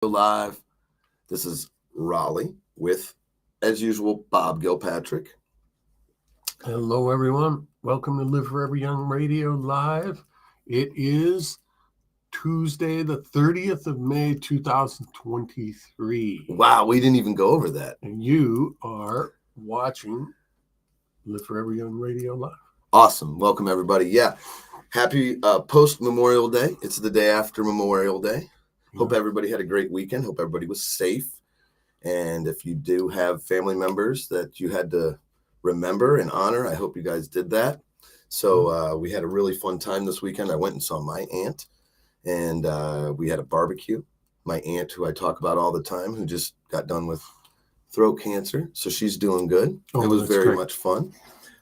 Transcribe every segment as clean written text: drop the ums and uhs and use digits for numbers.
Live. This is Raleigh with, as usual, Bob Gilpatrick. Hello, everyone. Welcome to Live Forever Young Radio Live. It is Tuesday, the 30th of May, 2023. Wow, we didn't even go over that. And you are watching Live Forever Young Radio Live. Awesome. Welcome, everybody. Yeah. Happy post-Memorial Day. It's the day after Memorial Day. Hope everybody had a great weekend. Hope everybody was safe. And if you do have family members that you had to remember and honor, I hope you guys did that. So we had a really fun time this weekend. I went and saw my aunt, and we had a barbecue. My aunt, who I talk about all the time, who just got done with throat cancer. So she's doing good. It was very much fun.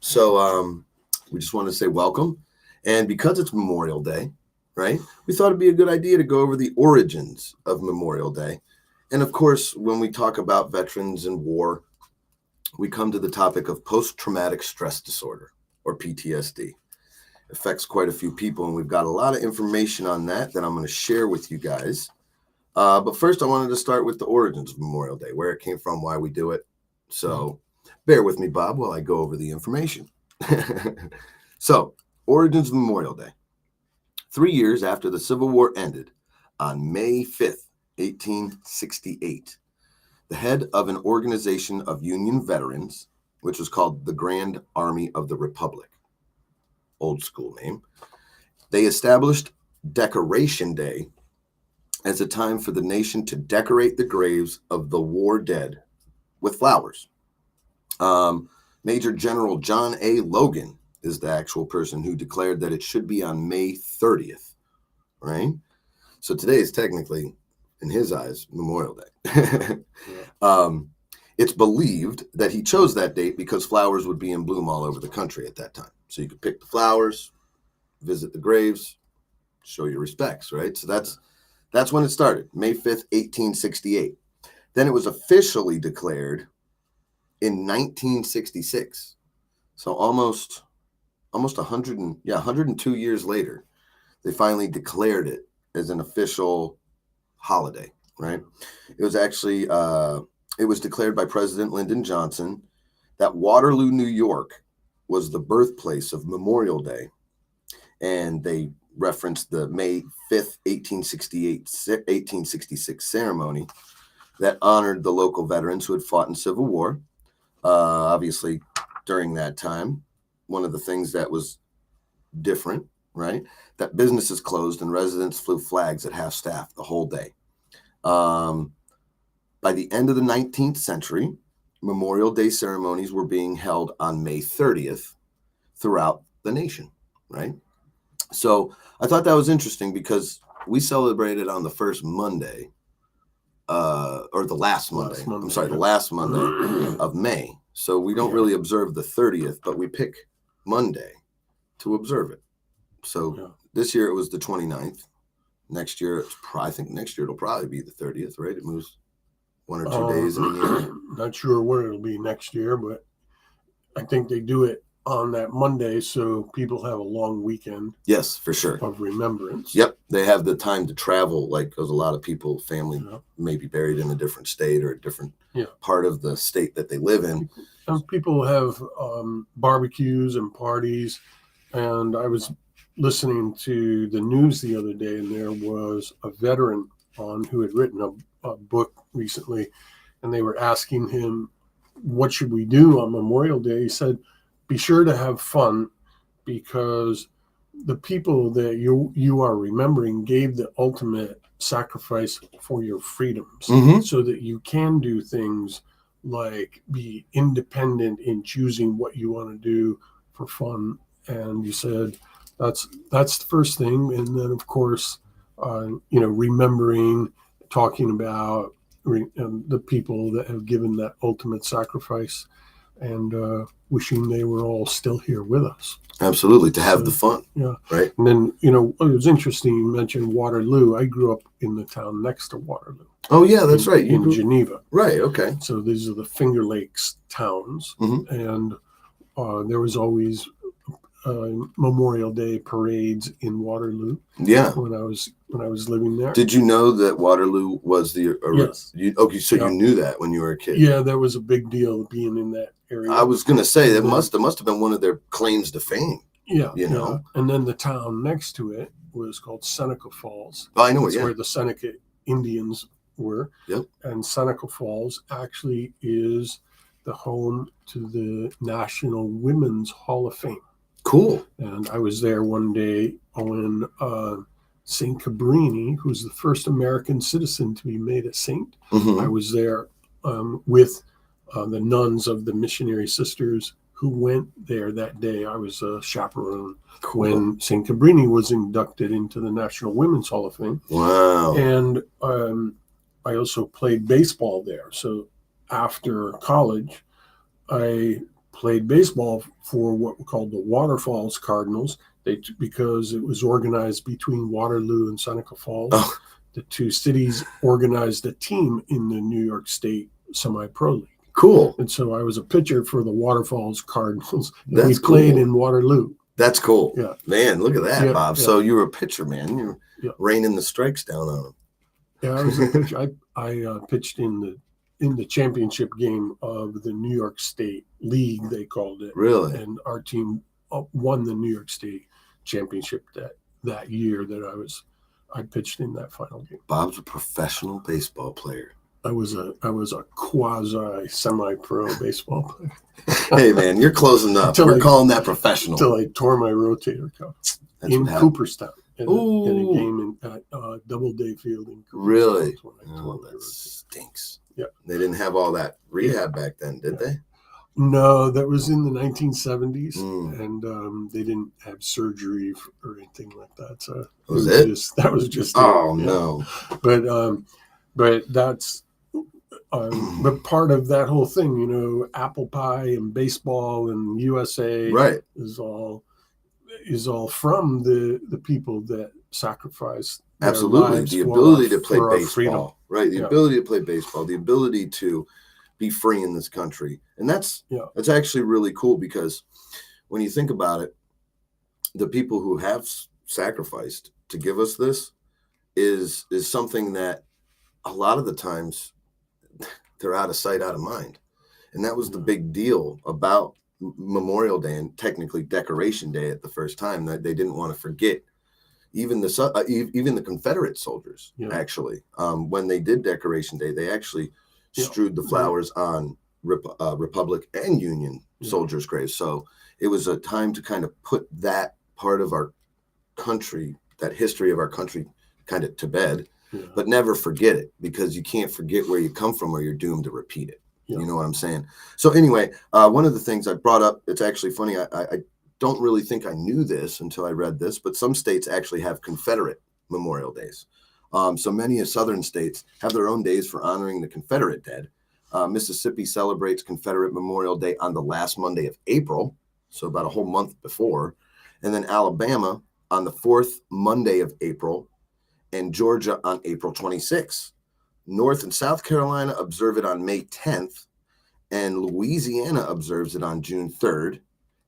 So we just wanted to say welcome. And because it's Memorial Day, right, we thought it'd be a good idea to go over the origins of Memorial Day. And of course, when we talk about veterans and war, we come to the topic of post-traumatic stress disorder, or PTSD. It affects quite a few people, and we've got a lot of information on that I'm going to share with you guys. But first, I wanted to start with the origins of Memorial Day, where it came from, why we do it. So bear with me, Bob, while I go over the information. So, origins of Memorial Day. 3 years after the Civil War ended, on May 5th, 1868, the head of an organization of Union veterans, which was called the Grand Army of the Republic, old school name, they established Decoration Day as a time for the nation to decorate the graves of the war dead with flowers. Major General John A. Logan is the actual person who declared that it should be on May 30th, right? So today is technically, in his eyes, Memorial Day. It's believed that he chose that date because flowers would be in bloom all over the country at that time. So you could pick the flowers, visit the graves, show your respects, right? So that's when it started, May 5th, 1868. Then it was officially declared in 1966. So almost 102 years later, they finally declared it as an official holiday, right? It was actually, it was declared by President Lyndon Johnson that Waterloo, New York was the birthplace of Memorial Day. And they referenced the May 5th, 1866 ceremony that honored the local veterans who had fought in Civil War. Obviously, during that time, one of the things that was different, right, that businesses closed and residents flew flags at half staff the whole day. By the end of the 19th century, Memorial Day ceremonies were being held on May 30th throughout the nation, right? So I thought that was interesting because we celebrated on the first Monday, or the last Monday. The last Monday of May. So we don't really observe the 30th, but we pick Monday to observe it. So this year it was the 29th. Next year, I think next year it'll probably be the 30th, right? It moves 1 or 2 days in a year. Not sure when it'll be next year, but I think they do it on that Monday so people have a long weekend. Yes, for sure. Of remembrance. Yep. They have the time to travel, like, because a lot of people, family may be buried in a different state or a different part of the state that they live in. And people have barbecues and parties. And I was listening to the news the other day, and there was a veteran on who had written a book recently, and they were asking him, what should we do on Memorial Day? He said, be sure to have fun, because the people that you are remembering gave the ultimate sacrifice for your freedoms, so that you can do things like be independent in choosing what you want to do for fun. And you said that's the first thing. And then, of course, remembering, talking about the people that have given that ultimate sacrifice, and wishing they were all still here with us. Absolutely, to have the fun. Yeah. Right. And then, it was interesting you mentioned Waterloo. I grew up in the town next to Waterloo. Oh, yeah, that's right. In Geneva. Right, okay. So these are the Finger Lakes towns. And there was always Memorial Day parades in Waterloo. Yeah. When I was living there. Did you know that Waterloo was the? Yes. Okay, so you knew that when you were a kid. Yeah, that was a big deal being in that area. I was gonna say that must have been one of their claims to fame. Yeah, you know. Yeah. And then the town next to it was called Seneca Falls. Oh, I know it. That's Yeah. where the Seneca Indians were. Yep. And Seneca Falls actually is the home to the National Women's Hall of Fame. Cool. And I was there one day when Saint Cabrini, who's the first American citizen to be made a saint. Mm-hmm. I was there with the nuns of the missionary sisters who went there that day. I was a chaperone when Saint Cabrini was inducted into the National Women's Hall of Fame. Wow. And I also played baseball there. So after college, I played baseball for what were called the Waterfalls Cardinals, because it was organized between Waterloo and Seneca Falls. Oh. The two cities organized a team in the New York State Semi-Pro League. Cool. And so I was a pitcher for the Waterfalls Cardinals. That's we played cool. in Waterloo. That's cool. Yeah. Man, look at that, Yeah, Bob. yeah. So you were a pitcher, man. You were raining the strikes down on them. Yeah, I was a pitcher. I pitched in the championship game of the New York State League, they called it. Really? And our team won the New York State championship that year that I pitched in that final game. Bob's a professional baseball player. I was a quasi semi-pro baseball player. Hey man, you're close enough. We're calling that professional. Until I tore my rotator cuff in Cooperstown in a game at Doubleday Field in Cooperstown. Really? Oh, that stinks. Yeah. They didn't have all that rehab back then, did they? No, that was in the 1970s, Mm. and they didn't have surgery or anything like that. So that was just oh it, no. But that's but part of that whole thing, you know, apple pie and baseball and USA, right, is all from the people that sacrificed their absolutely lives the ability to play for baseball, freedom. right? The ability to play baseball, the ability to be free in this country, and that's actually really cool, because when you think about it, the people who have sacrificed to give us this is something that a lot of the times they're out of sight, out of mind. And that was the big deal about Memorial Day, and technically Decoration Day at the first time, that they didn't want to forget even the Confederate soldiers. Actually, when they did Decoration Day, they actually strewed the flowers on Republic and Union soldiers' graves. So it was a time to kind of put that part of our country, that history of our country, kind of to bed. But never forget it, because you can't forget where you come from or you're doomed to repeat it. You know what I'm saying? So anyway, one of the things I brought up, it's actually funny. I don't really think I knew this until I read this, but some states actually have Confederate Memorial Days. So many of Southern states have their own days for honoring the Confederate dead. Mississippi celebrates Confederate Memorial Day on the last Monday of April, so about a whole month before. And then Alabama on the fourth Monday of April, and Georgia on April 26th. North and South Carolina observe it on May 10th, and Louisiana observes it on June 3rd,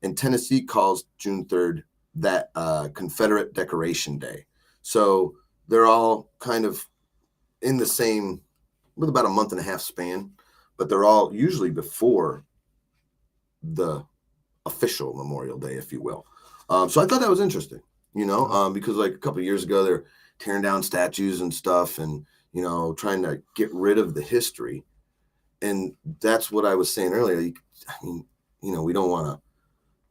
and Tennessee calls June 3rd that Confederate Decoration Day. So they're all kind of in the same, with about a month and a half span, but they're all usually before the official Memorial Day, if you will. So I thought that was interesting, because like a couple of years ago, they're tearing down statues and stuff, and trying to get rid of the history. And that's what I was saying earlier. We don't want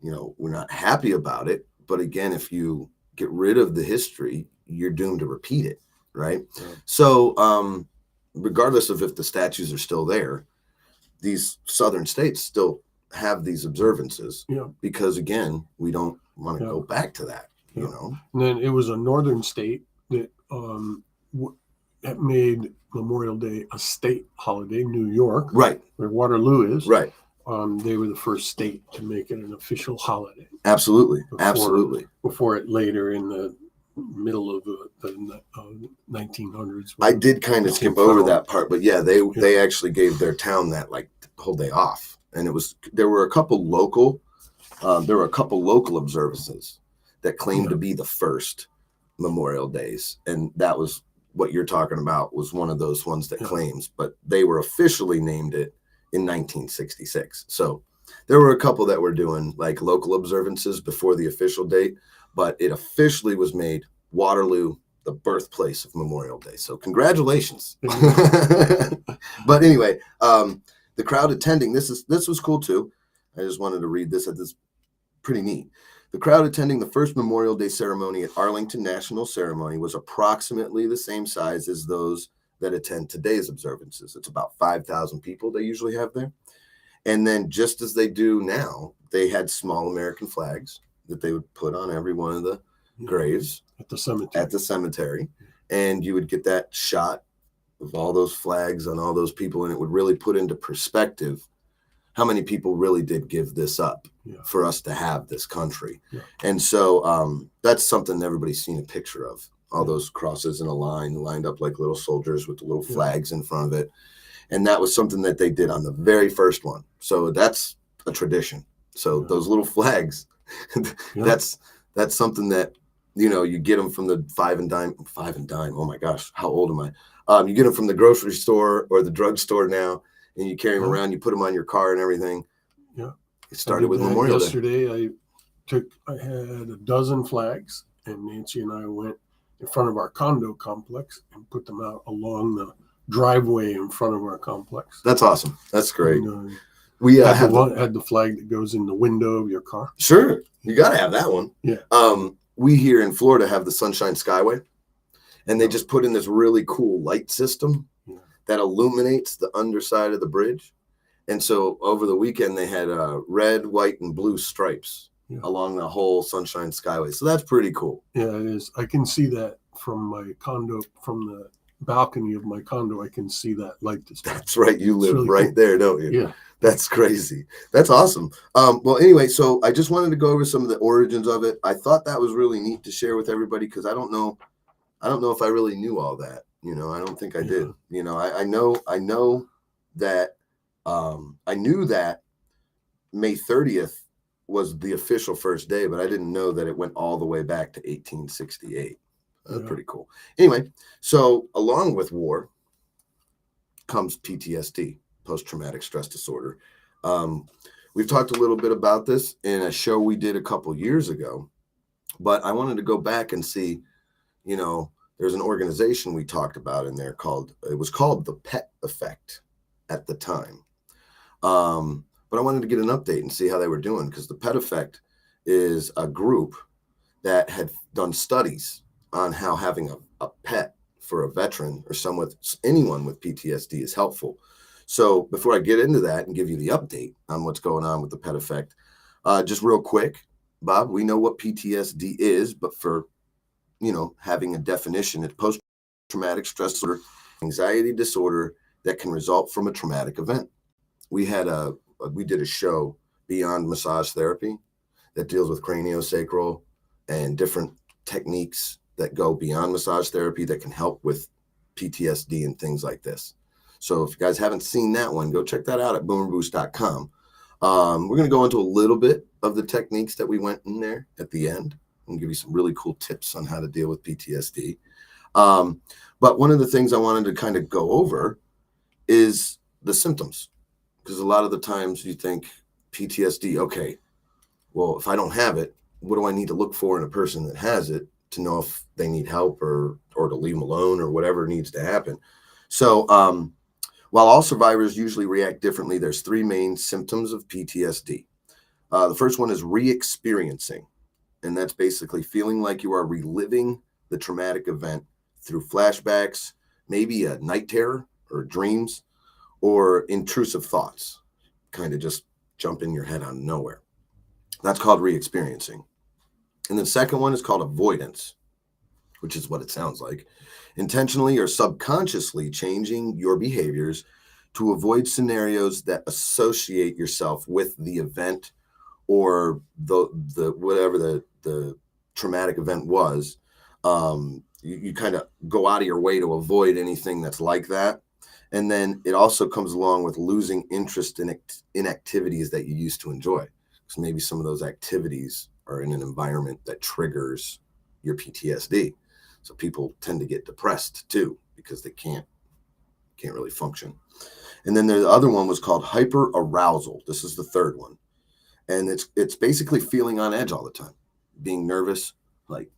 to, we're not happy about it, but again, if you get rid of the history, you're doomed to repeat it, right? So regardless of if the statues are still there, these southern states still have these observances, because again, we don't want to go back to that. And then it was a northern state that that made Memorial Day a state holiday, New York, right, where Waterloo is, right. They were the first state to make it an official holiday. Absolutely, Before it later in the middle of the 1900s. I did kind of skip over that part, but they actually gave their town that like whole day off, and there were a couple local there were a couple local observances that claimed to be the first Memorial Days. And that was what you're talking about, was one of those ones that claims, but they were officially named it in 1966. So there were a couple that were doing like local observances before the official date, but it officially was made Waterloo, the birthplace of Memorial Day. So congratulations. But anyway, the crowd attending, this was cool too. I just wanted to read this. This pretty neat. The crowd attending the first Memorial Day ceremony at Arlington National Ceremony was approximately the same size as those that attend today's observances. It's about 5,000 people they usually have there. And then just as they do now, they had small American flags that they would put on every one of the graves at the cemetery. And you would get that shot of all those flags on all those people, and it would really put into perspective how many people really did give this up for us to have this country. And so that's something everybody's seen a picture of, all those crosses in a line lined up like little soldiers with the little flags in front of it. And that was something that they did on the very first one. So that's a tradition. So those little flags, that's something that, you know, you get them from the five and dime. Oh my gosh, how old am I? You get them from the grocery store or the drugstore now, and you carry them around, you put them on your car and everything. Yeah. It started with Memorial Day. Yesterday, I had a dozen flags, and Nancy and I went in front of our condo complex and put them out along the driveway in front of our complex. That's awesome. That's great. And, we had the flag that goes in the window of your car. Sure. You got to have that one. Yeah. We here in Florida have the Sunshine Skyway, and they just put in this really cool light system that illuminates the underside of the bridge. And so over the weekend, they had red, white, and blue stripes along the whole Sunshine Skyway. So that's pretty cool. Yeah, it is. I can see that from my condo, from the balcony of my condo. I can see that light display. That's right. You live really right cool. There, don't you? Yeah. That's crazy. That's awesome. Well, anyway, so I just wanted to go over some of the origins of it. I thought that was really neat to share with everybody, because I don't know if I really knew all that. You know, I don't think I did. You know, I know that I knew that May 30th was the official first day, but I didn't know that it went all the way back to 1868. Pretty cool. Anyway, so along with war comes PTSD, post-traumatic stress disorder. We've talked a little bit about this in a show we did a couple years ago, but I wanted to go back and see, you know, there's an organization we talked about in there it was called the PET Effect at the time. But I wanted to get an update and see how they were doing, because the PET Effect is a group that had done studies on how having a pet for a veteran or anyone with PTSD is helpful. So before I get into that and give you the update on what's going on with the PET Effect, just real quick, Bob, we know what PTSD is, but for, you know, having a definition, it's post-traumatic stress disorder, anxiety disorder that can result from a traumatic event. We did a show, Beyond Massage Therapy, that deals with craniosacral and different techniques that go beyond massage therapy that can help with PTSD and things like this. So if you guys haven't seen that one, go check that out at boomerboost.com. We're going to go into a little bit of the techniques that we went in there at the end and give you some really cool tips on how to deal with PTSD. But one of the things I wanted to kind of go over is the symptoms, because a lot of the times you think PTSD, okay, well, if I don't have it, what do I need to look for in a person that has it to know if they need help or to leave them alone or whatever needs to happen? So while all survivors usually react differently, there's three main symptoms of PTSD. The first one is re-experiencing, and that's basically feeling like you are reliving the traumatic event through flashbacks, maybe a night terror or dreams, or intrusive thoughts, kind of just jump in your head out of nowhere. That's called re-experiencing. And the second one is called avoidance, which is what it sounds like. Intentionally or subconsciously changing your behaviors to avoid scenarios that associate yourself with the event or the whatever the traumatic event was. You kind of go out of your way to avoid anything that's like that. And then it also comes along with losing interest in activities that you used to enjoy. because maybe some of those activities are in an environment that triggers your PTSD. So people tend to get depressed too because they can't really function. And then the other one was called hyperarousal. This is the third one. And it's basically feeling on edge all the time, being nervous, like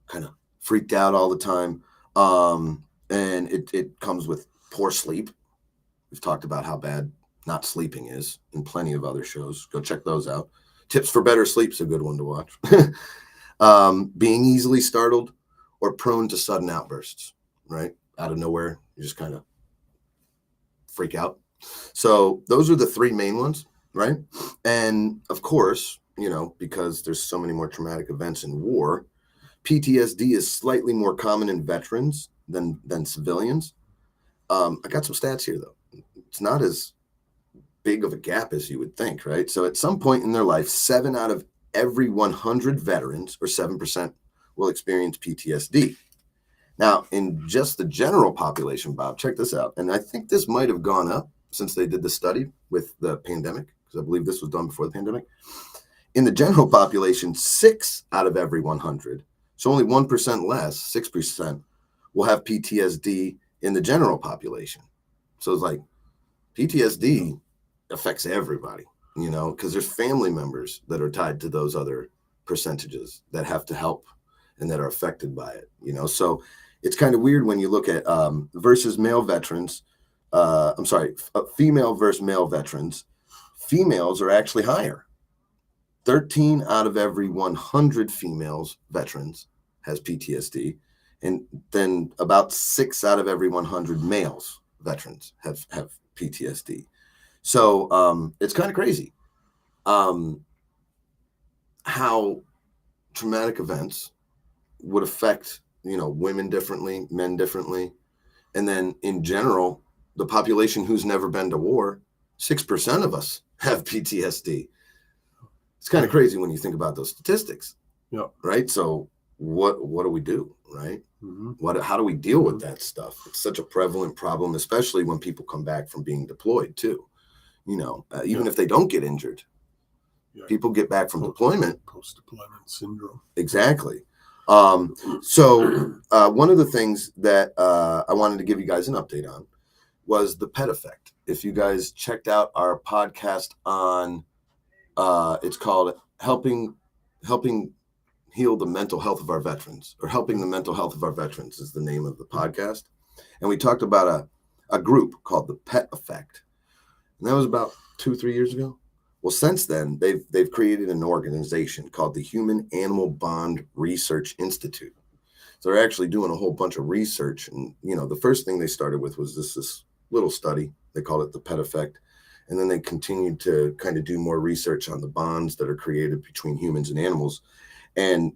kind of freaked out all the time. And it comes with poor sleep. We've talked about how bad not sleeping is in plenty of other shows. Go check those out. Tips for Better Sleep's a good one to watch. Being easily startled or prone to sudden outbursts, right? Out of nowhere, you just kind of freak out. So those are the three main ones, right? And of course, because there's so many more traumatic events in war, PTSD is slightly more common in veterans than civilians. I got some stats here, though. It's not as big of a gap as you would think, right? So at some point in their life, 7 out of every 100 veterans, or 7%, will experience PTSD. Now, in just the general population, Bob, check this out. And I think this might have gone up since they did the study with the pandemic, because I believe this was done before the pandemic. In the general population, 6 out of every 100, so only 1% less, 6%, will have PTSD in the general population. So it's like PTSD affects everybody, because there's family members that are tied to those other percentages that have to help and that are affected by it, So it's kind of weird when you look at versus male veterans. Female versus male veterans. Females are actually higher. 13 out of every 100 females veterans has PTSD. And then about 6 out of every 100 males veterans have PTSD. So it's kind of crazy how traumatic events would affect, women differently, men differently. And then in general, the population who's never been to war, 6% of us have PTSD. It's kind of crazy when you think about those statistics. Yeah. Right. So what do we do? Right. Mm-hmm. How do we deal with that stuff? It's such a prevalent problem, especially when people come back from being deployed too. Even if they don't get injured, people get back from deployment. Post-deployment syndrome. Exactly. So one of the things that I wanted to give you guys an update on was the pet effect. If you guys checked out our podcast on, it's called Helping Heal the Mental Health of Our Veterans, or Helping the Mental Health of Our Veterans is the name of the podcast. And we talked about a group called the Pet Effect. And that was about 2-3 years ago. Well, since then, they've created an organization called the Human Animal Bond Research Institute. So they're actually doing a whole bunch of research. And, the first thing they started with was this little study. They called it the Pet Effect. And then they continued to kind of do more research on the bonds that are created between humans and animals. And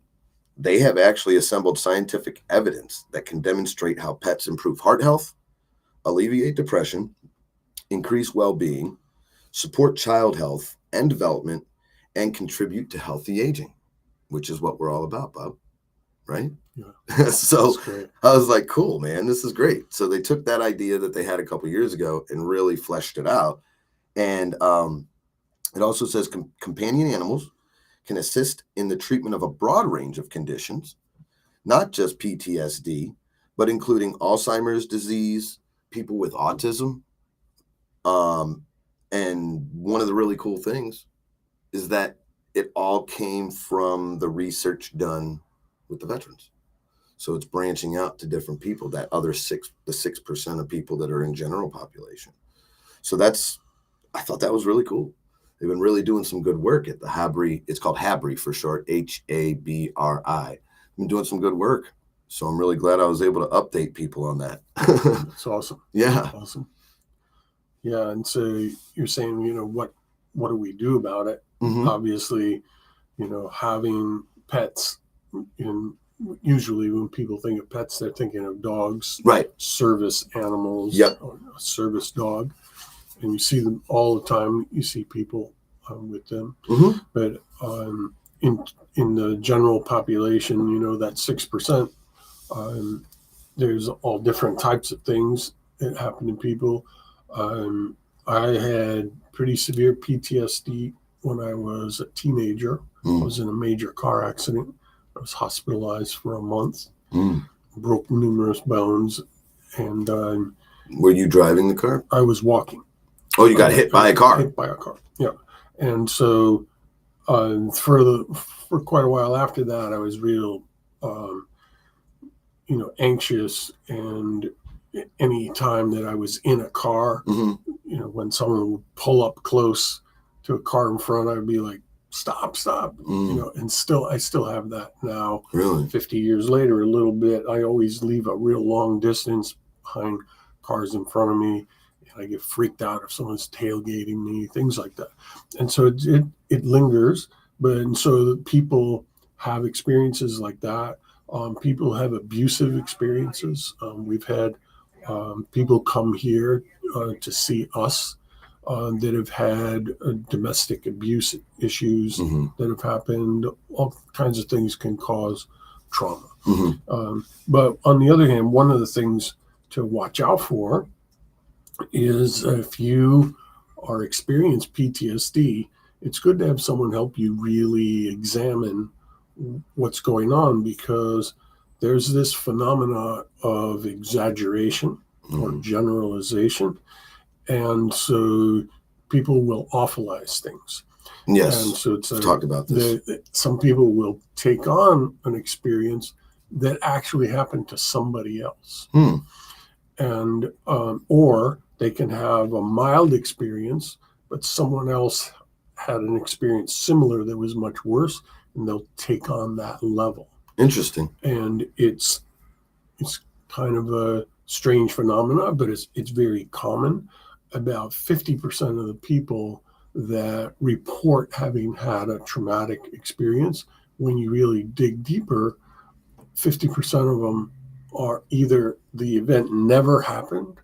they have actually assembled scientific evidence that can demonstrate how pets improve heart health, alleviate depression, increase well-being, support child health and development, and contribute to healthy aging, which is what we're all about, Bob. Right? Yeah. So I was like, cool, man, this is great. So they took that idea that they had a couple years ago and really fleshed it out. And it also says companion animals can assist in the treatment of a broad range of conditions, not just PTSD, but including Alzheimer's disease, people with autism. And one of the really cool things is that it all came from the research done with the veterans. So it's branching out to different people, the 6% of people that are in general population. So I thought that was really cool. They've been really doing some good work at the HABRI. It's called HABRI for short, HABRI. Been doing some good work. So I'm really glad I was able to update people on that. That's awesome. Yeah. Awesome. Yeah. And so you're saying, what do we do about it? Mm-hmm. Obviously, having pets, usually when people think of pets, they're thinking of dogs, right? Service animals, or a service dog. And you see them all the time. You see people with them. Mm-hmm. But in the general population, that 6%, there's all different types of things that happen to people. I had pretty severe PTSD when I was a teenager. I was in a major car accident. I was hospitalized for a month, broke numerous bones, and Were you driving the car? I was walking. Oh, you got hit by a car. Hit by a car, yeah. And so for quite a while after that, I was real, anxious. And any time that I was in a car, when someone would pull up close to a car in front, I'd be like, stop, and I still have that now. Really? 50 years later, a little bit. I always leave a real long distance behind cars in front of me. And I get freaked out if someone's tailgating me, things like that. And so it lingers. And so people have experiences like that. People have abusive experiences. We've had people come here to see us that have had domestic abuse issues that have happened. All kinds of things can cause trauma. But on the other hand, one of the things to watch out for is if you are experiencing PTSD, it's good to have someone help you really examine what's going on, because there's this phenomena of exaggeration or generalization. And so people will awfulize things. Yes. And so it's I've talked about this. Some people will take on an experience that actually happened to somebody else. And or they can have a mild experience, but someone else had an experience similar that was much worse, and they'll take on that level. Interesting. And it's kind of a strange phenomena, but it's very common. About 50% of the people that report having had a traumatic experience, when you really dig deeper, 50% of them are either the event never happened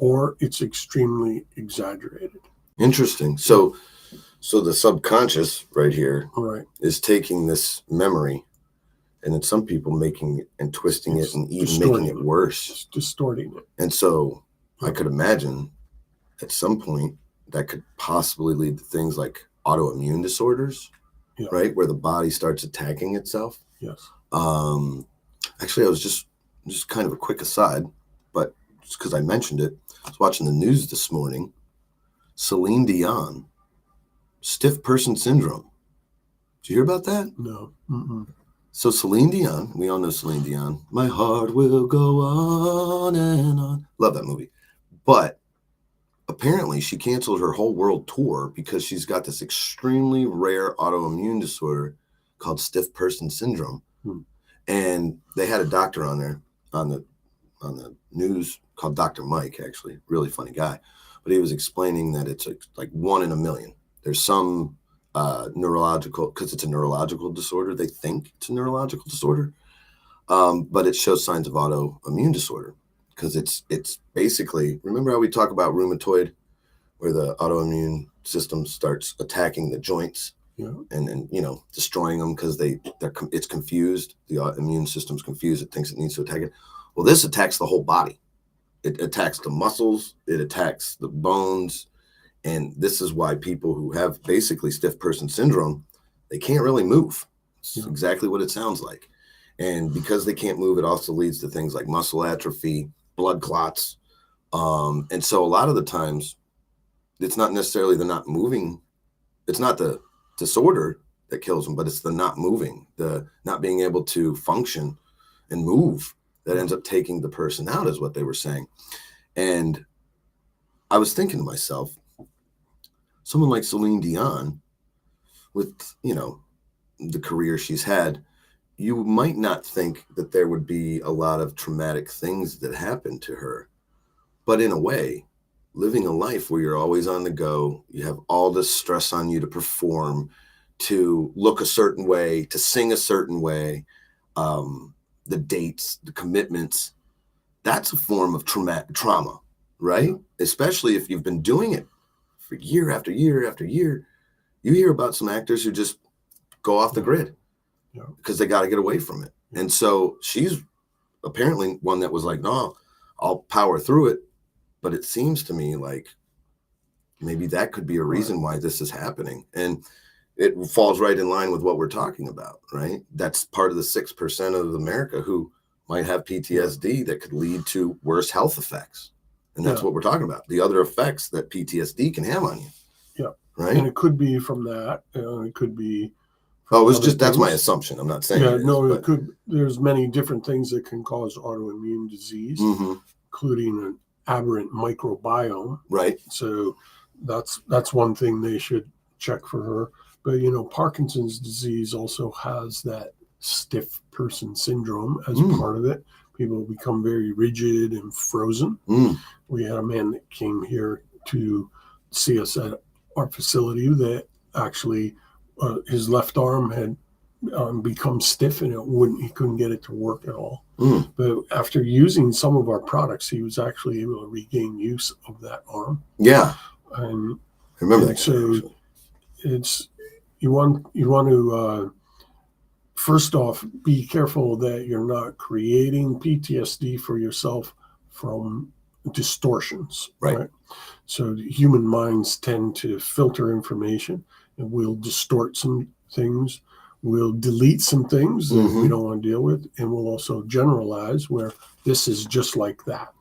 or it's extremely exaggerated. Interesting. So the subconscious right here is taking this memory, and then some people making it and twisting it and even making it worse. It's distorting it. And so I could imagine at some point that could possibly lead to things like autoimmune disorders, right? Where the body starts attacking itself. Yes. Actually, I was just kind of a quick aside, but just because I mentioned it, I was watching the news this morning. Celine Dion, stiff person syndrome. Did you hear about that? No. So Celine Dion, we all know Celine Dion. My heart will go on and on. Love that movie. But apparently she canceled her whole world tour because she's got this extremely rare autoimmune disorder called stiff person syndrome. And they had a doctor on there on the news called Dr. Mike, actually, really funny guy. But he was explaining that it's like 1 in a million. There's some neurological, because it's a neurological disorder. They think it's a neurological disorder, but it shows signs of autoimmune disorder because it's basically, remember how we talk about rheumatoid, where the autoimmune system starts attacking the joints and destroying them because it's confused. The immune system's confused. It thinks it needs to attack it. Well, this attacks the whole body. It attacks the muscles. It attacks the bones. And this is why people who have basically stiff person syndrome, they can't really move. It's exactly what it sounds like. And because they can't move, it also leads to things like muscle atrophy, blood clots. And so a lot of the times, it's not necessarily the not moving. It's not the disorder that kills them, but it's the not moving, the not being able to function and move that ends up taking the person out, is what they were saying. And I was thinking to myself, someone like Celine Dion, with, the career she's had, you might not think that there would be a lot of traumatic things that happened to her. But in a way, living a life where you're always on the go, you have all this stress on you to perform, to look a certain way, to sing a certain way, the dates, the commitments, that's a form of trauma, right? Yeah. Especially if you've been doing it for year after year after year. You hear about some actors who just go off the grid because they got to get away from it. And so she's apparently one that was like, no, I'll power through it. But it seems to me like maybe that could be a reason why this is happening. And it falls right in line with what we're talking about, right? That's part of the 6% of America who might have PTSD that could lead to worse health effects. And that's what we're talking about. The other effects that PTSD can have on you. Yeah. Right. And it could be from that. It could be. Oh, it's just, that's my assumption. I'm not saying. Yeah, it could. There's many different things that can cause autoimmune disease, including an aberrant microbiome. Right. So that's one thing they should check for her. But, Parkinson's disease also has that stiff person syndrome as part of it. People become very rigid and frozen. We had a man that came here to see us at our facility that actually his left arm had become stiff and he couldn't get it to work at all. But after using some of our products, he was actually able to regain use of that arm. Yeah. And I remember that. So it's, you want to first off, be careful that you're not creating PTSD for yourself from distortions. Right? So human minds tend to filter information, and we'll distort some things. We'll delete some things that we don't want to deal with, and we'll also generalize where this is just like that.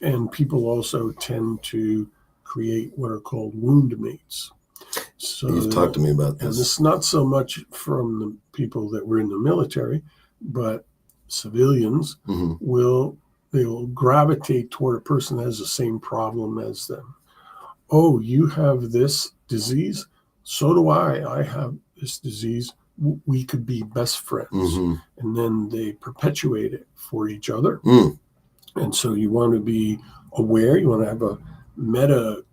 And people also tend to create what are called wound mates. So you've talked to me about this. And it's not so much from the people that were in the military, but civilians will gravitate toward a person that has the same problem as them. Oh, you have this disease? So do I. I have this disease. We could be best friends. And then they perpetuate it for each other. And so you want to be aware. You want to have a meta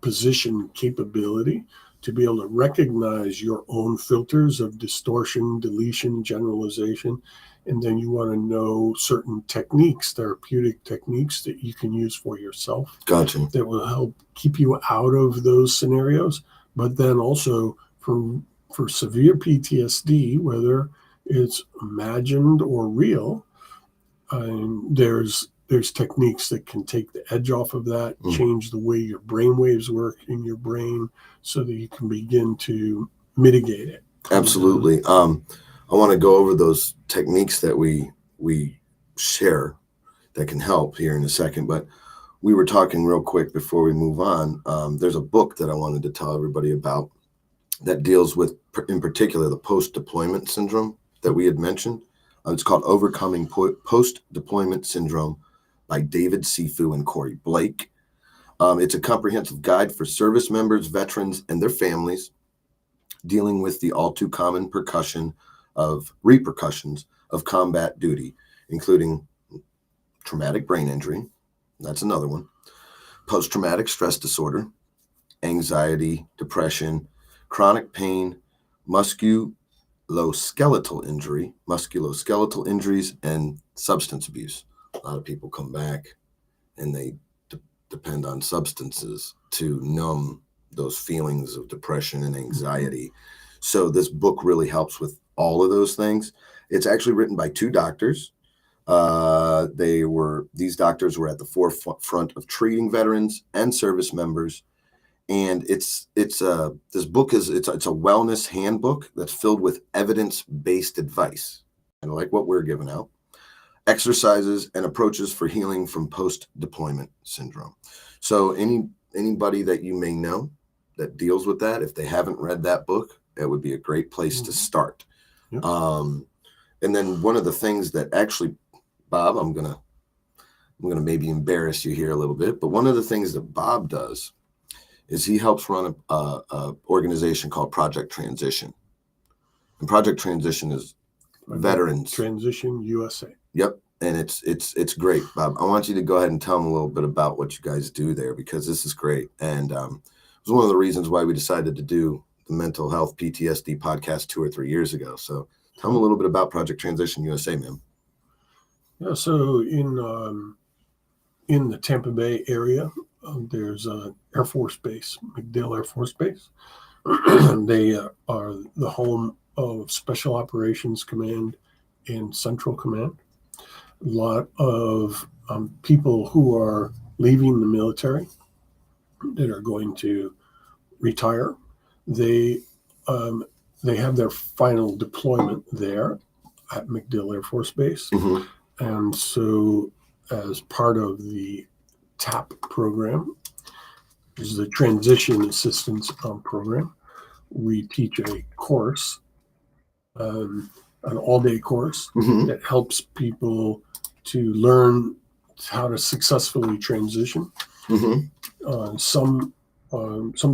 position capability to be able to recognize your own filters of distortion, deletion, generalization. And then you want to know certain techniques, therapeutic techniques that you can use for yourself. Gotcha. That will help keep you out of those scenarios. But then also for severe PTSD, whether it's imagined or real, there's techniques that can take the edge off of that, change the way your brain waves work in your brain so that you can begin to mitigate it. Absolutely. I want to go over those techniques that we share that can help here in a second, but we were talking real quick before we move on. There's a book that I wanted to tell everybody about that deals with, in particular, the post-deployment syndrome that we had mentioned. It's called Overcoming Post-Deployment Syndrome by David Sifu and Corey Blake. It's a comprehensive guide for service members, veterans, and their families dealing with the all too common repercussions of combat duty, including traumatic brain injury. That's another one. Post-traumatic stress disorder, anxiety, depression, chronic pain, musculoskeletal injuries, and substance abuse. A lot of people come back and they depend on substances to numb those feelings of depression and anxiety. So this book really helps with all of those things. It's actually written by two doctors. These doctors were at the forefront of treating veterans and service members. And this book is a wellness handbook that's filled with evidence-based advice, kind of like what we're giving out, exercises and approaches for healing from post-deployment syndrome. So anybody that you may know that deals with that, if they haven't read that book, it would be a great place to start. Yep. And then one of the things that actually, Bob, I'm gonna maybe embarrass you here a little bit, but one of the things that Bob does is he helps run a organization called Project Transition. And Project Transition is veterans. Transition USA. Yep. And it's great, Bob. I want you to go ahead and tell them a little bit about what you guys do there, because this is great. And it was one of the reasons why we decided to do the mental health PTSD podcast 2 or 3 years ago. So tell them a little bit about Project Transition USA, man. Yeah. So in the Tampa Bay area, there's an Air Force Base, MacDill Air Force Base. They are the home of Special Operations Command and Central Command. A lot of people who are leaving the military that are going to retire. They they have their final deployment there at MacDill Air Force Base, Mhm. and so as part of the TAP program, which is the Transition Assistance Program, we teach a course, an all-day course Mhm. that helps people to learn how to successfully transition. Mhm. Some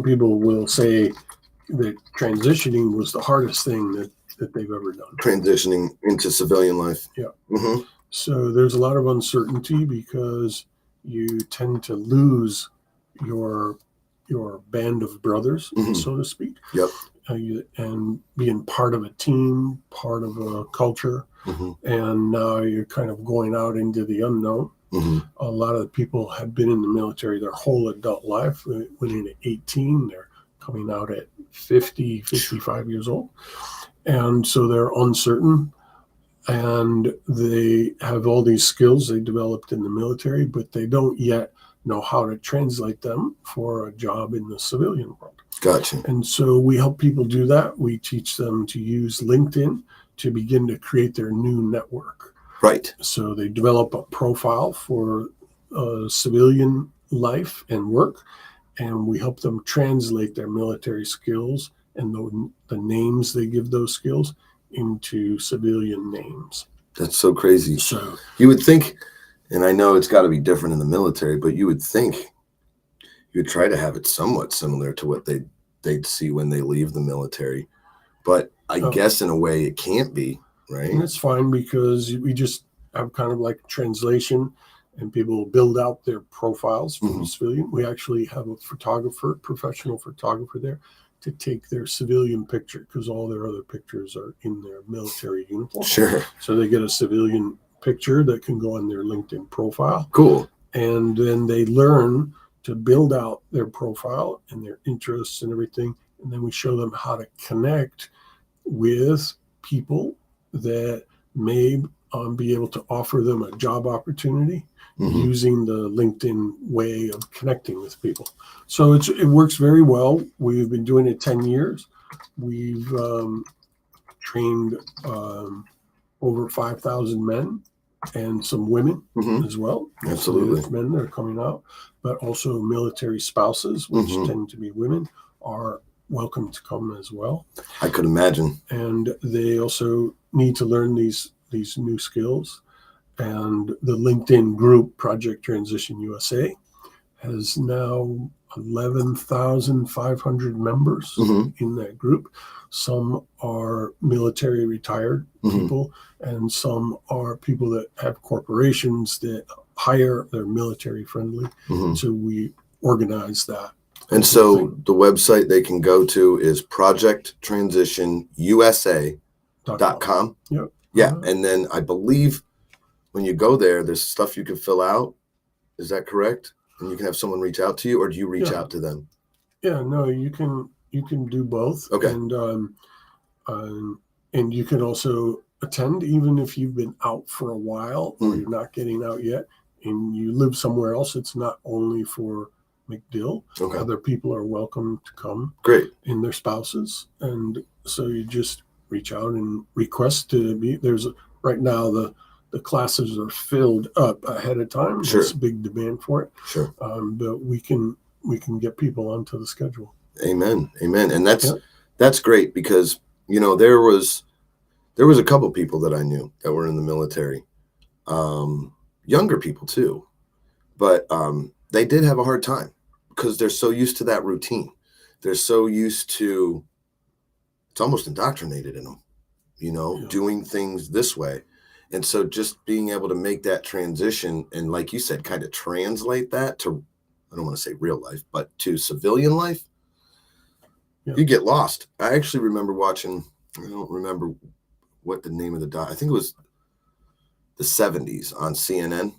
people will say that transitioning was the hardest thing that they've ever done. Transitioning into civilian life. Yeah. Mhm. So there's a lot of uncertainty because you tend to lose your band of brothers, Mhm. so to speak. Yep. And being part of a team, part of a culture, Mhm. and now you're kind of going out into the unknown. Mhm. A lot of the people have been in the military their whole adult life. When in at 18, they're coming out at 50, 55 years old. And so they're uncertain, and they have all these skills they developed in the military, but they don't yet know how to translate them for a job in the civilian world. Gotcha. And so we help people do that. We teach them to use LinkedIn to begin to create their new network. Right. So they develop a profile for civilian life and work, and we help them translate their military skills and the names they give those skills into civilian names. That's so crazy. So You would think, and I know it's got to be different in the military, but you would think you'd try to have it somewhat similar to what they'd see when they leave the military. But I guess in a way it can't be, right? And it's fine because we just have kind of like a translation, and people build out their profiles for the civilian. We actually have a photographer, professional photographer there to take their civilian picture because all their other pictures are in their military uniform. Sure. So they get a civilian picture that can go on their LinkedIn profile. Cool. And then they learn to build out their profile and their interests and everything. And then we show them how to connect with people that may be able to offer them a job opportunity using the LinkedIn way of connecting with people. So it works very well. We've been doing it 10 years. We've trained over 5,000 men and some women as well. Absolutely. So men that are coming out, but also military spouses, which tend to be women, are welcome to come as well. I could imagine. And they also need to learn these new skills. And the LinkedIn group, Project Transition USA, has now 11,500 members in that group. Some are military retired people, and some are people that have corporations that hire, they're military friendly. So we organize that. And so the website they can go to is projecttransitionusa.com. Yep. Yeah. And then I believe when you go there, there's stuff you can fill out. Is that correct? And you can have someone reach out to you, or do you reach out to them? Yeah, no, you can do both. Okay. And you can also attend even if you've been out for a while or you're not getting out yet and you live somewhere else. It's not only for MacDill. Okay. Other people are welcome to come. Great. And their spouses. And so you just reach out and request to be. There's right now the classes are filled up ahead of time. Sure. There's a big demand for it. Sure. But we can get people onto the schedule. Amen. And that's great because there was a couple people that I knew that were in the military, younger people too, but they did have a hard time because they're so used to that routine. They're so used to, it's almost indoctrinated in them, doing things this way. And so just being able to make that transition and, like you said, kind of translate that to, I don't want to say real life, but to civilian life, you get lost. I actually remember watching, I don't remember what the name of I think it was the 70s on CNN.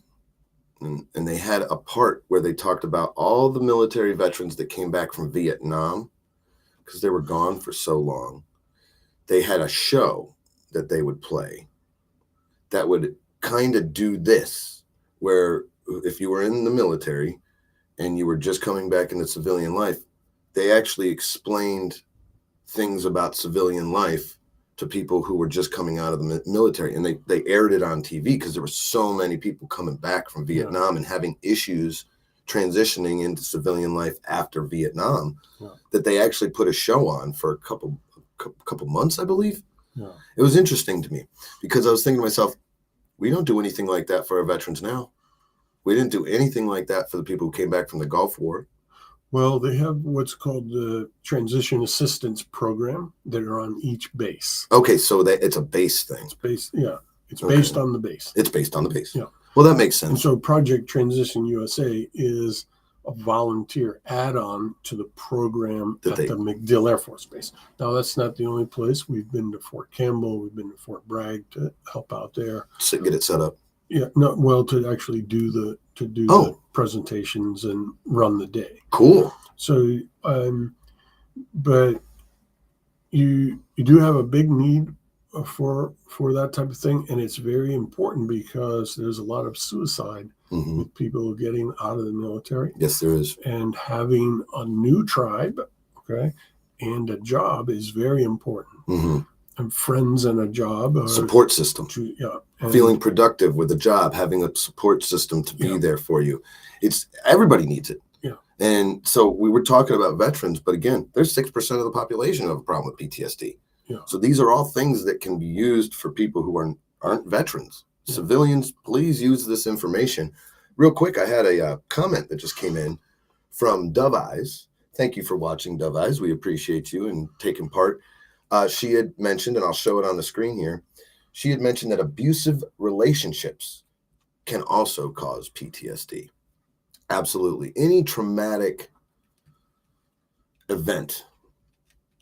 And they had a part where they talked about all the military veterans that came back from Vietnam because they were gone for so long. They had a show that they would play that would kind of do this, where if you were in the military and you were just coming back into civilian life, they actually explained things about civilian life to people who were just coming out of the military, and they aired it on TV because there were so many people coming back from Vietnam and having issues transitioning into civilian life after Vietnam, that they actually put a show on for a couple months, I believe. It was interesting to me because I was thinking to myself, we don't do anything like that for our veterans now. We didn't do anything like that for the people who came back from the Gulf War. Well, they have what's called the Transition Assistance Program that are on each base. Okay, so it's a base thing. It's based, it's based on the base. It's based on the base. Yeah. Well, that makes sense. And so Project Transition USA is a volunteer add-on to the program at the MacDill Air Force Base. Now, that's not the only place. We've been to Fort Campbell. We've been to Fort Bragg to help out there. Get it set up. Yeah, to actually do the presentations and run the day. Cool. So, but you do have a big need for that type of thing, and it's very important because there's a lot of suicide with people getting out of the military. Yes, there is. And having a new tribe, and a job is very important. And friends and a job. Support system. Feeling productive with a job, having a support system to be there for you. Everybody needs it. Yeah. And so we were talking about veterans, but again, there's 6% of the population who have a problem with PTSD. Yeah. So these are all things that can be used for people who aren't veterans. Yeah. Civilians, please use this information. Real quick, I had a comment that just came in from Dove Eyes. Thank you for watching, Dove Eyes. We appreciate you and taking part. She had mentioned, and I'll show it on the screen here, she had mentioned that abusive relationships can also cause PTSD. Absolutely. Any traumatic event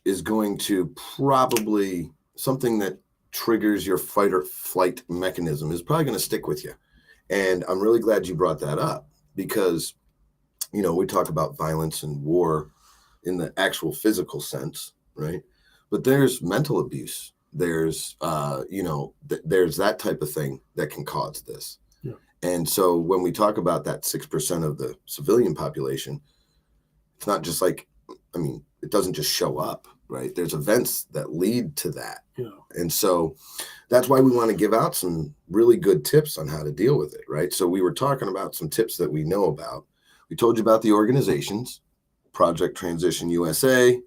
is going to probably, something that triggers your fight or flight mechanism is probably going to stick with you. And I'm really glad you brought that up because, we talk about violence and war in the actual physical sense, right? But there's mental abuse. There's, there's that type of thing that can cause this. Yeah. And so when we talk about that 6% of the civilian population, it's not just like, it doesn't just show up, right? There's events that lead to that. Yeah. And so that's why we want to give out some really good tips on how to deal with it, right? So we were talking about some tips that we know about. We told you about the organizations, Project Transition USA,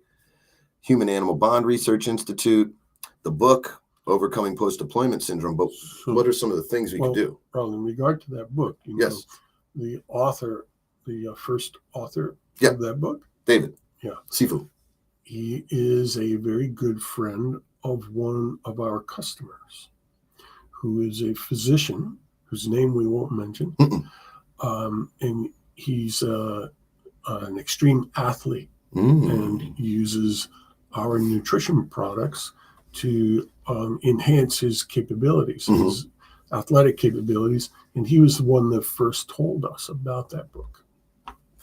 Human Animal Bond Research Institute, the book, Overcoming Post-Deployment Syndrome. But what are some of the things we can do? Well, in regard to that book, yes, the author, the first author of that book, David. Yeah. Sifu. He is a very good friend of one of our customers who is a physician whose name we won't mention. And he's an extreme athlete and uses our nutrition products to enhance his capabilities, his athletic capabilities. And he was the one that first told us about that book.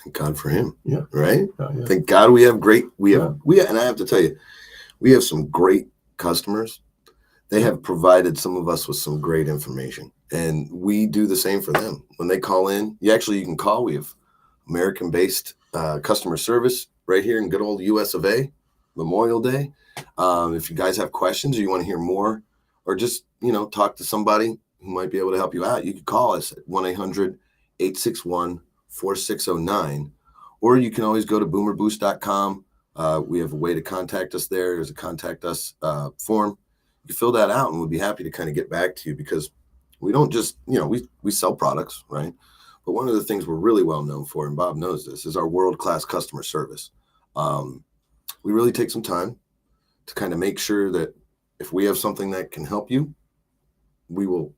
Thank God for him. Yeah. Right? Yeah. Thank God we have and I have to tell you, we have some great customers. They have provided some of us with some great information, and we do the same for them. When they call in, you can call. We have American-based customer service right here in good old US of A, Memorial Day. If you guys have questions or you want to hear more or just, talk to somebody who might be able to help you out, you can call us at 1-800-861-4609, or you can always go to boomerboost.com. We have a way to contact us there. There's a contact us form. You fill that out and we'll be happy to kind of get back to you because we don't just, we sell products, right? But one of the things we're really well known for, and Bob knows this, is our world-class customer service. We really take some time to kind of make sure that if we have something that can help you, we will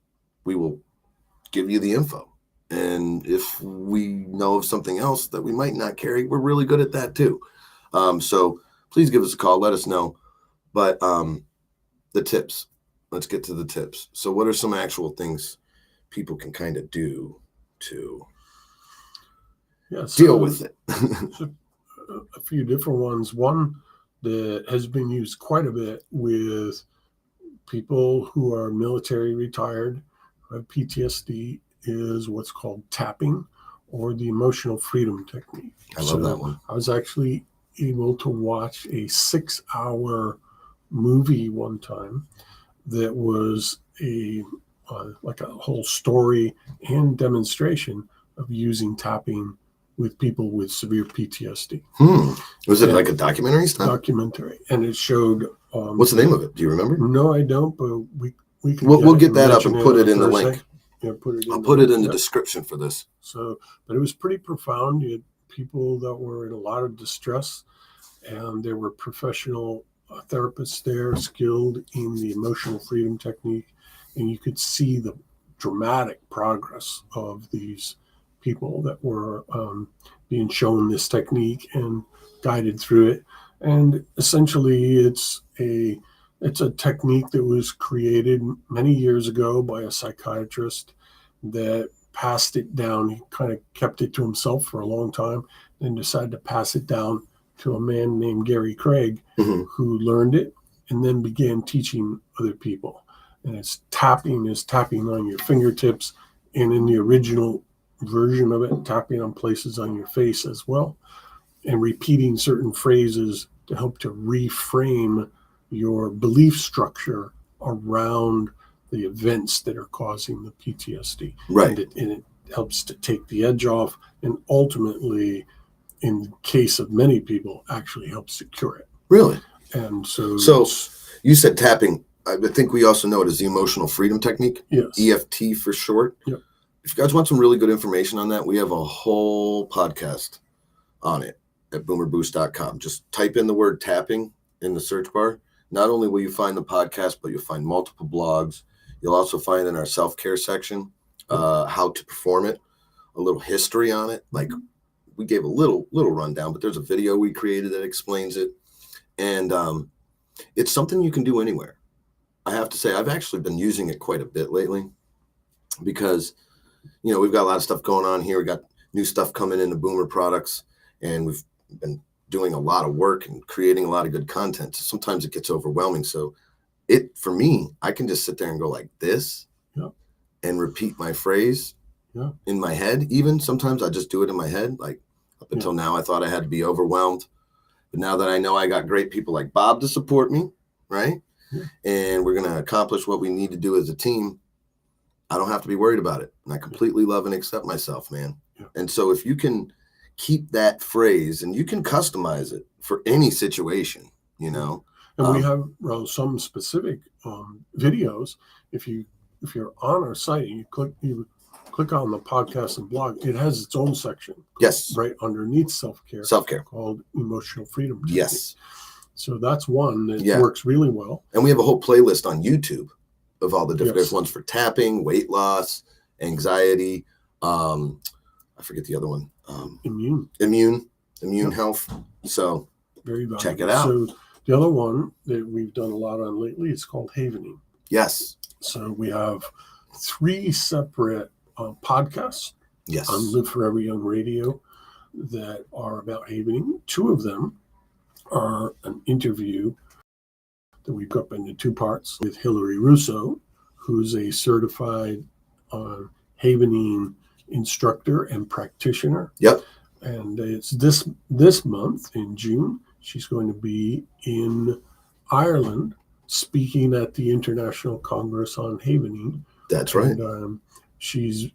give you the info. And if we know of something else that we might not carry, we're really good at that too. So please give us a call, let us know. But the tips, let's get to the tips. So what are some actual things people can kind of do to deal with it? A few different ones. One that has been used quite a bit with people who are military retired, who have PTSD, is what's called tapping or the emotional freedom technique. I love that one. I was actually able to watch a 6-hour movie one time that was like a whole story and demonstration of using tapping with people with severe PTSD. Was it like a documentary style? Documentary, and it showed. What's the name of it? Do you remember? No, I don't. But we can. We'll get that up and put it in the Thursday. link. Yeah, I'll put it in the description for this. So, but it was pretty profound. You had people that were in a lot of distress, and there were professional therapists there, skilled in the emotional freedom technique, and you could see the dramatic progress of these people that were being shown this technique and guided through it. And essentially, it's a technique that was created many years ago by a psychiatrist that passed it down. He kind of kept it to himself for a long time, then decided to pass it down to a man named Gary Craig, who learned it and then began teaching other people. And it's tapping on your fingertips, and in the original version of it, tapping on places on your face as well, and repeating certain phrases to help to reframe your belief structure around the events that are causing the PTSD. Right. And it helps to take the edge off, and ultimately, in the case of many people, actually helps to cure it. Really? And so you said tapping. I think we also know it as the emotional freedom technique. Yes. EFT for short. Yep. If you guys want some really good information on that, we have a whole podcast on it at boomerboost.com. Just type in the word tapping in the search bar. Not only will you find the podcast, but you'll find multiple blogs. You'll also find in our self-care section how to perform it, a little history on it. Like we gave a little rundown, but there's a video we created that explains it. And it's something you can do anywhere. I have to say, I've actually been using it quite a bit lately because, we've got a lot of stuff going on here. We got new stuff coming into Boomer Products, and we've been doing a lot of work and creating a lot of good content. So sometimes it gets overwhelming. So for me, I can just sit there and go like this and repeat my phrase in my head. Even sometimes I just do it in my head. Like up until now, I thought I had to be overwhelmed. But now that I know I got great people like Bob to support me, right? Yeah. And we're going to accomplish what we need to do as a team, I don't have to be worried about it. And I completely love and accept myself, man. Yeah. And so if you can keep that phrase, and you can customize it for any situation, And we have some specific videos. If you're on our site and you click on the podcast and blog, it has its own section. Yes. Right underneath self-care. Self-care. Called Emotional Freedom Technique. Yes. So that's one that works really well. And we have a whole playlist on YouTube of all the different there's ones for tapping, weight loss, anxiety. I forget the other one. Immune health. So very valuable. Check it out. So the other one that we've done a lot on lately is called Havening. Yes. So we have 3 separate podcasts on Live Forever Young Radio that are about havening. 2 of them are an interview that we cut up into 2 parts with Hillary Russo, who's a certified havening instructor and practitioner. Yep. And it's this month in June, she's going to be in Ireland speaking at the International Congress on Havening. That's right. And she's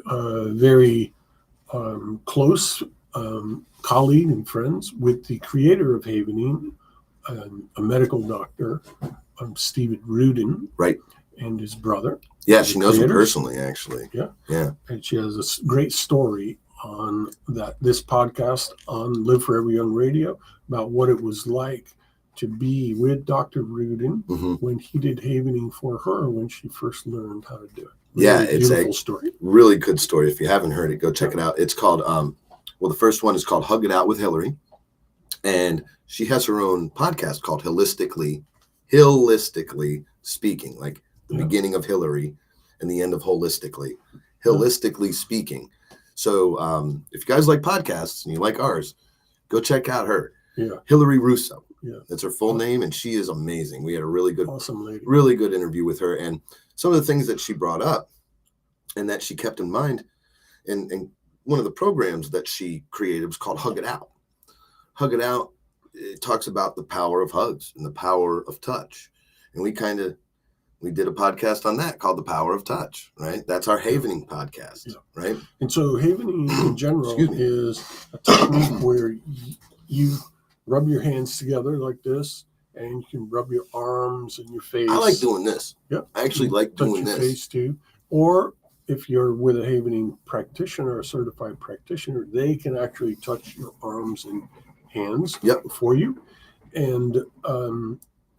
very close colleague and friends with the creator of Havening, a medical doctor, Stephen Rudin, right, and his brother. Yeah, she knows him personally, actually. Yeah. And she has a great story on this podcast on Live Forever Young Radio about what it was like to be with Dr. Rudin when he did havening for her when she first learned how to do it. Really it's a story. Really good story. If you haven't heard it, go check it out. It's called, the first one is called Hug It Out with Hillary. And she has her own podcast called Holistically Speaking, like the beginning of Hillary and the end of Holistically Speaking. So if you guys like podcasts and you like ours, go check out her. Yeah. Hillary Russo. Yeah. That's her full name, and she is amazing. We had a really good, awesome lady. Really good interview with her, and some of the things that she brought up and that she kept in mind, and one of the programs that she created was called Hug It Out. Hug It Out, it talks about the power of hugs and the power of touch. And we did a podcast on that called The Power of Touch, right? That's our havening podcast, right? And so havening in general is a technique where you rub your hands together like this, and you can rub your arms and your face. I like doing this. Yeah. I actually like doing this. Face too. Or if you're with a havening practitioner, a certified practitioner, they can actually touch your arms and hands for you. And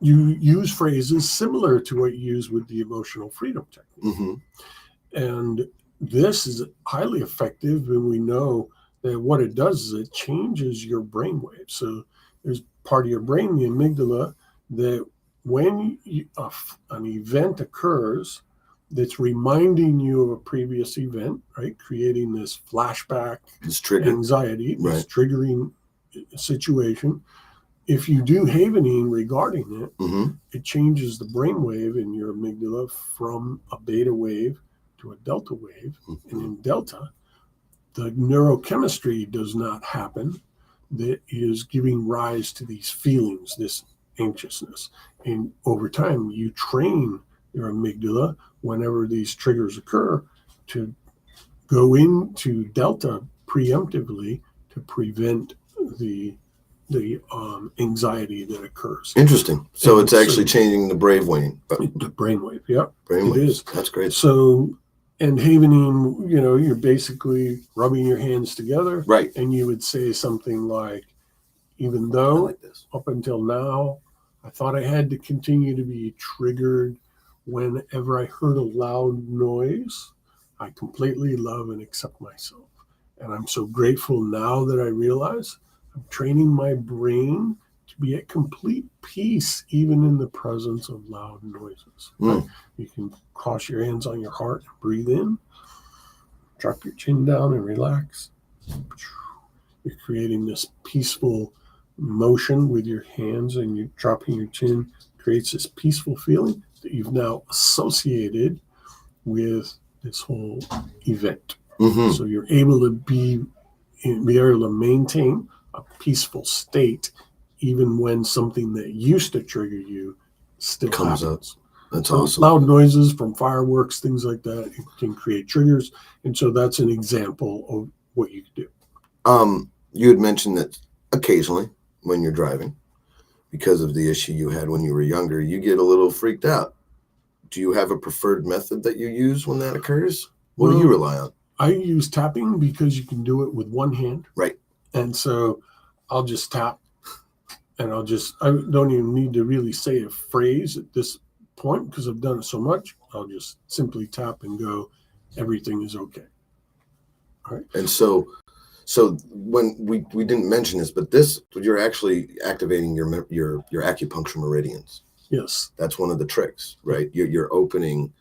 you use phrases similar to what you use with the emotional freedom technique. Mm-hmm. And this is highly effective, and we know that what it does is it changes your brainwave. So there's part of your brain, the amygdala, that when an event occurs that's reminding you of a previous event, right, creating this flashback, this anxiety, this triggering situation. If you do havening regarding it, it changes the brainwave in your amygdala from a beta wave to a delta wave. And in delta, the neurochemistry does not happen that is giving rise to these feelings, this anxiousness. And over time, you train your amygdala whenever these triggers occur to go into delta preemptively to prevent the anxiety that occurs. Interesting. So it's actually changing the brainwave. The brainwave, yeah. Brainwave. It is. That's great. So, and havening, you're basically rubbing your hands together. Right. And you would say something like, even though up until now, I thought I had to continue to be triggered whenever I heard a loud noise, I completely love and accept myself. And I'm so grateful now that I realize I'm training my brain to be at complete peace, even in the presence of loud noises. Right? You can cross your hands on your heart and breathe in, drop your chin down and relax. You're creating this peaceful motion with your hands, and you dropping your chin creates this peaceful feeling that you've now associated with this whole event. So you're able to be able to maintain a peaceful state even when something that used to trigger you still comes happens. Up. That's awesome. Loud noises from fireworks, things like that, it can create triggers. And so that's an example of what you can do. You had mentioned that occasionally when you're driving, because of the issue you had when you were younger, you get a little freaked out. Do you have a preferred method that you use when that occurs? What do you rely on? I use tapping because you can do it with one hand. Right. And so I'll just tap, and I don't even need to really say a phrase at this point because I've done it so much. I'll just simply tap and go, everything is okay. All right. And so when we didn't mention this, but you're actually activating your acupuncture meridians. Yes. That's one of the tricks, right? You're opening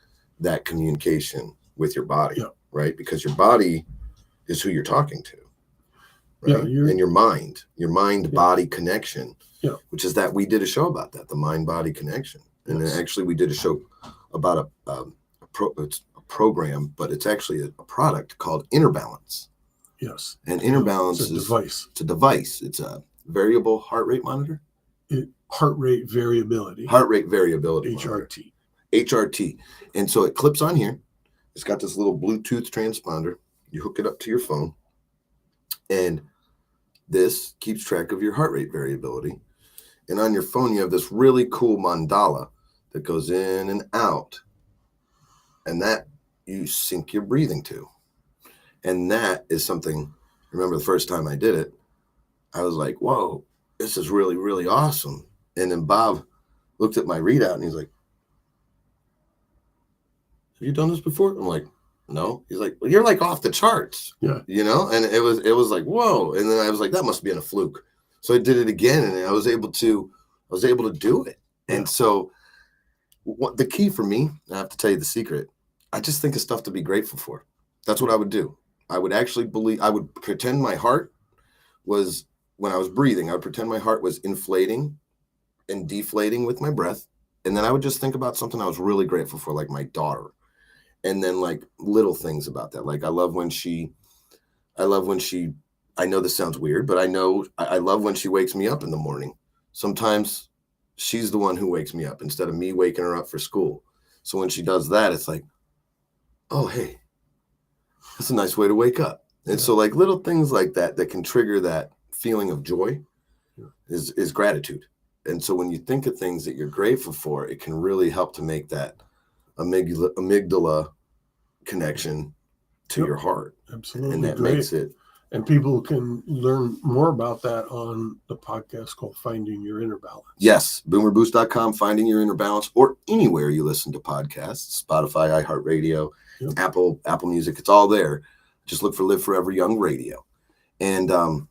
that communication with your body, right? Because your body is who you're talking to, right? And your mind-body connection, which is that we did a show about that, the mind-body connection. And then actually we did a show about it's a program, but it's actually a product called Inner Balance. Yes. And Inner Balance is a device. It's a device. It's a variable heart rate monitor. Heart rate variability. HRT. HRT. And so it clips on here. It's got this little Bluetooth transponder. You hook it up to your phone. And this keeps track of your heart rate variability. And on your phone, you have this really cool mandala that goes in and out. And that you sync your breathing to. And that is something, I remember the first time I did it, I was like, whoa, this is really, really awesome. And then Bob looked at my readout and he's like, have you done this before? I'm like, no. He's like, well, you're like off the charts. Yeah. And it was like, whoa. And then I was like, that must have been a fluke. So I did it again and I was able to do it. Yeah. And so what the key for me, I have to tell you the secret, I just think of stuff to be grateful for. That's what I would do. I would pretend my heart was, when I was breathing, I would pretend my heart was inflating and deflating with my breath. And then I would just think about something I was really grateful for, like my daughter. And then like little things about that. Like I love when she I love when I know this sounds weird, but I love when she wakes me up in the morning. Sometimes she's the one who wakes me up instead of me waking her up for school. So when she does that, it's like, oh, hey, that's a nice way to wake up. And so like little things like that can trigger that feeling of joy is gratitude. And so when you think of things that you're grateful for, it can really help to make that amygdala connection to your heart. Absolutely. And that great. makes it. And people can learn more about that on the podcast called Finding Your Inner Balance. Yes, boomerboost.com, Finding Your Inner Balance, or anywhere you listen to podcasts, Spotify, iHeartRadio, Apple Music, it's all there. Just look for Live Forever Young Radio. And, what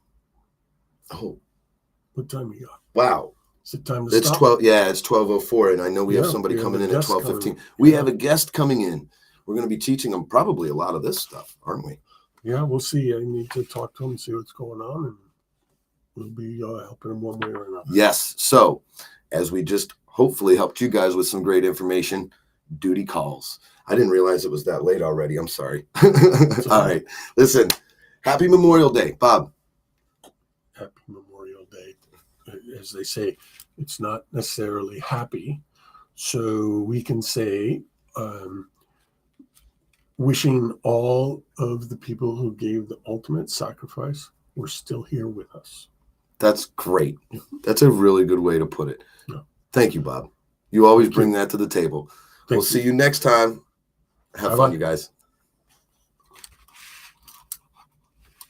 time you got? Wow. Is it time to it's stop? 12. Yeah, it's 12:04, and I know we have somebody coming in at 12:15. We have a guest coming in. We're going to be teaching them probably a lot of this stuff, aren't we? Yeah, we'll see. I need to talk to them, see what's going on, and we'll be helping them one way or another. Yes. So, as we just hopefully helped you guys with some great information, duty calls. I didn't realize it was that late already. I'm sorry. All right. Listen, happy Memorial Day, Bob. Happy Memorial Day. As they say, it's not necessarily happy. So we can say, wishing all of the people who gave the ultimate sacrifice were still here with us. That's great. That's a really good way to put it. Yeah. Thank you, Bob. You always bring that to the table. We'll see you next time. Have fun, you guys.